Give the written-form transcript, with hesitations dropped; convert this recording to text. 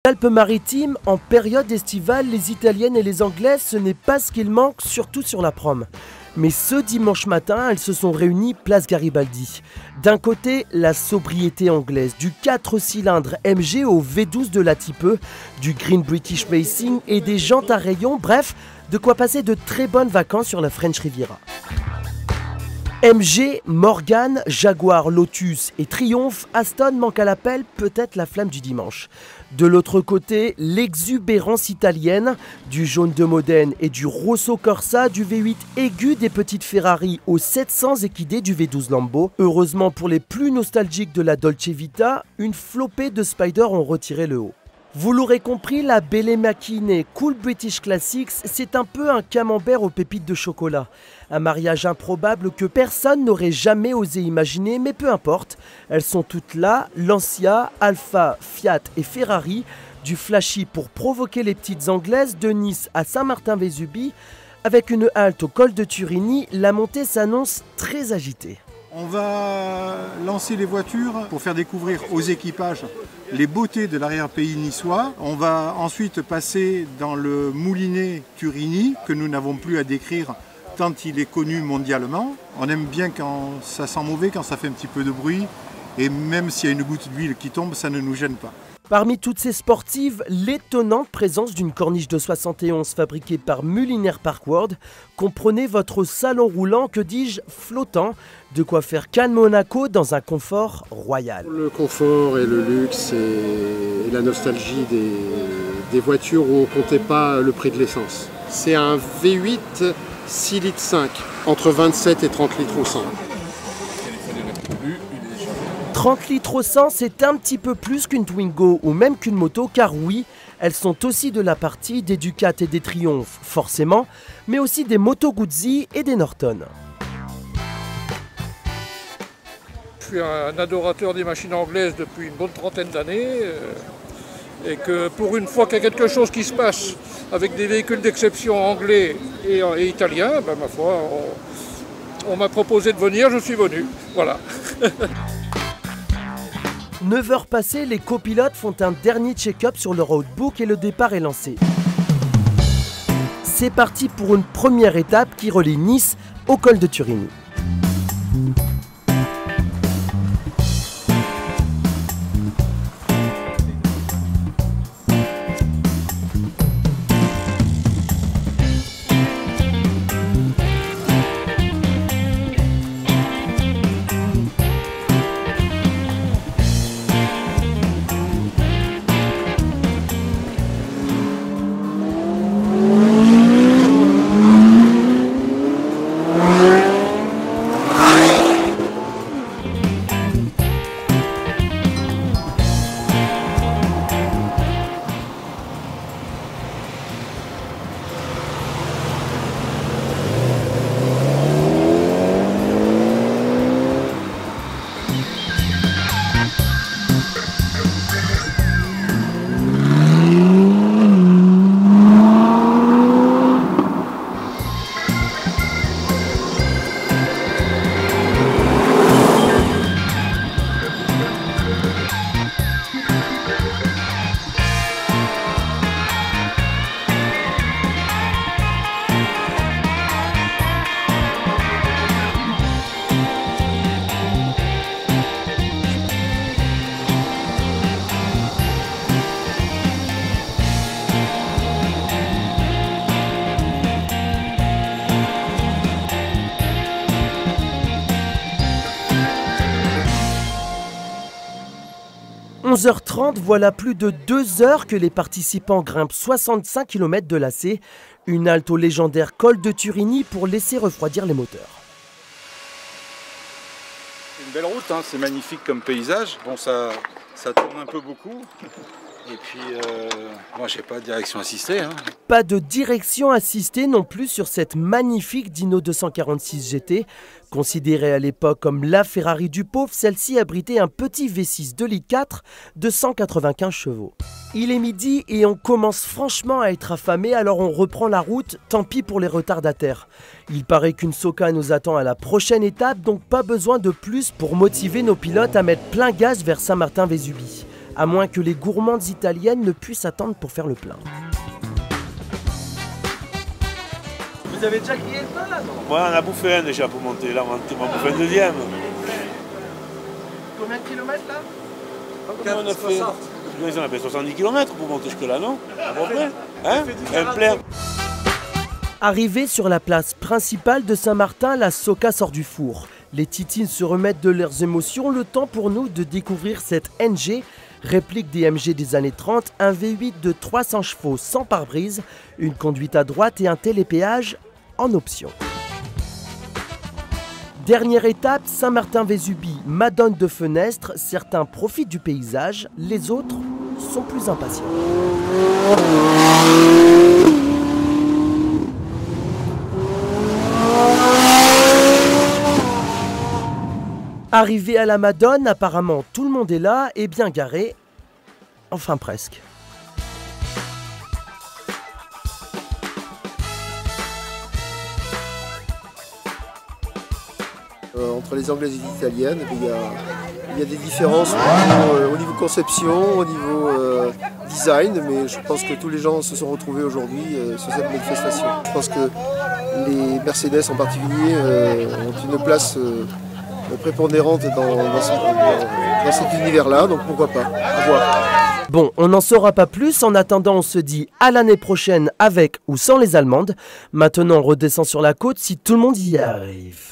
Alpes-Maritimes, en période estivale, les Italiennes et les Anglaises, ce n'est pas ce qu'il manque, surtout sur la prom. Mais ce dimanche matin, elles se sont réunies place Garibaldi. D'un côté, la sobriété anglaise, du 4 cylindres MG au V12 de la Type E, du Green British Racing et des jantes à rayons, bref, de quoi passer de très bonnes vacances sur la French Riviera. MG, Morgan, Jaguar, Lotus et Triumph, Aston manque à l'appel, peut-être la flamme du dimanche. De l'autre côté, l'exubérance italienne, du jaune de Modène et du Rosso Corsa, du V8 aigu des petites Ferrari aux 700 équidés du V12 Lambo. Heureusement pour les plus nostalgiques de la Dolce Vita, une flopée de Spider ont retiré le haut. Vous l'aurez compris, la Belle Machinée Cool British Classics, c'est un peu un camembert aux pépites de chocolat. Un mariage improbable que personne n'aurait jamais osé imaginer, mais peu importe. Elles sont toutes là, Lancia, Alfa, Fiat et Ferrari, du flashy pour provoquer les petites anglaises de Nice à Saint-Martin-Vésubie. Avec une halte au col de Turini, la montée s'annonce très agitée. On va lancer les voitures pour faire découvrir aux équipages les beautés de l'arrière-pays niçois. On va ensuite passer dans le moulinet Turini, que nous n'avons plus à décrire tant il est connu mondialement. On aime bien quand ça sent mauvais, quand ça fait un petit peu de bruit, et même s'il y a une goutte d'huile qui tombe, ça ne nous gêne pas. Parmi toutes ces sportives, l'étonnante présence d'une corniche de 71 fabriquée par Mulliner Parkward comprenait votre salon roulant, que dis-je, flottant, de quoi faire Cannes Monaco dans un confort royal. Le confort et le luxe et la nostalgie des voitures où on ne comptait pas le prix de l'essence. C'est un V8 6 litres 5, entre 27 et 30 litres au 100. 30 litres au 100, c'est un petit peu plus qu'une Twingo ou même qu'une moto, car oui, elles sont aussi de la partie des Ducat et des Triumph, forcément, mais aussi des Moto Guzzi et des Norton. Je suis un adorateur des machines anglaises depuis une bonne trentaine d'années, et que pour une fois qu'il y a quelque chose qui se passe avec des véhicules d'exception anglais et italiens, ben, ma foi, on m'a proposé de venir, je suis venu, voilà. 9 heures passées, les copilotes font un dernier check-up sur le roadbook et le départ est lancé. C'est parti pour une première étape qui relie Nice au col de Turini. « 11h30, voilà plus de 2 heures que les participants grimpent 65 km de lacet, une halte au légendaire col de Turini pour laisser refroidir les moteurs. C'est une belle route, hein, c'est magnifique comme paysage. Bon, ça tourne un peu beaucoup. Et puis, moi, je sais pas, direction assistée. Hein. Pas de direction assistée non plus sur cette magnifique Dino 246 GT. Considérée à l'époque comme la Ferrari du pauvre, celle-ci abritait un petit V6 2,4 litres de 195 chevaux. Il est midi et on commence franchement à être affamé, alors on reprend la route, tant pis pour les retardataires. Il paraît qu'une Soka nous attend à la prochaine étape, donc pas besoin de plus pour motiver nos pilotes à mettre plein gaz vers Saint-Martin-Vésubie. à moins que les gourmandes italiennes ne puissent attendre pour faire le plein. Vous avez déjà grillé le pain là, non? Ouais, on a bouffé un déjà pour monter, là on va bouffer un deuxième. Combien de kilomètres là? On a fait, on a fait 70 km pour monter jusque là, non? À peu près, hein? Un plein. Arrivé sur la place principale de Saint-Martin, la Soca sort du four. Les titines se remettent de leurs émotions, le temps pour nous de découvrir cette NG, réplique des MG des années 30, un V8 de 300 chevaux sans pare-brise, une conduite à droite et un télépéage en option. Dernière étape, Saint-Martin-Vésubie, Madone de Fenestre, certains profitent du paysage, les autres sont plus impatients. Arrivé à la Madone, apparemment tout le monde est là et bien garé, enfin presque. Entre les Anglaises et les Italiennes, il y a des différences au niveau conception, au niveau design, mais je pense que tous les gens se sont retrouvés aujourd'hui sur cette manifestation. Je pense que les Mercedes en particulier ont une place prépondérante dans cet univers-là, donc pourquoi pas, à voir. Bon, on n'en saura pas plus, en attendant on se dit à l'année prochaine avec ou sans les Allemandes. Maintenant on redescend sur la côte si tout le monde y arrive.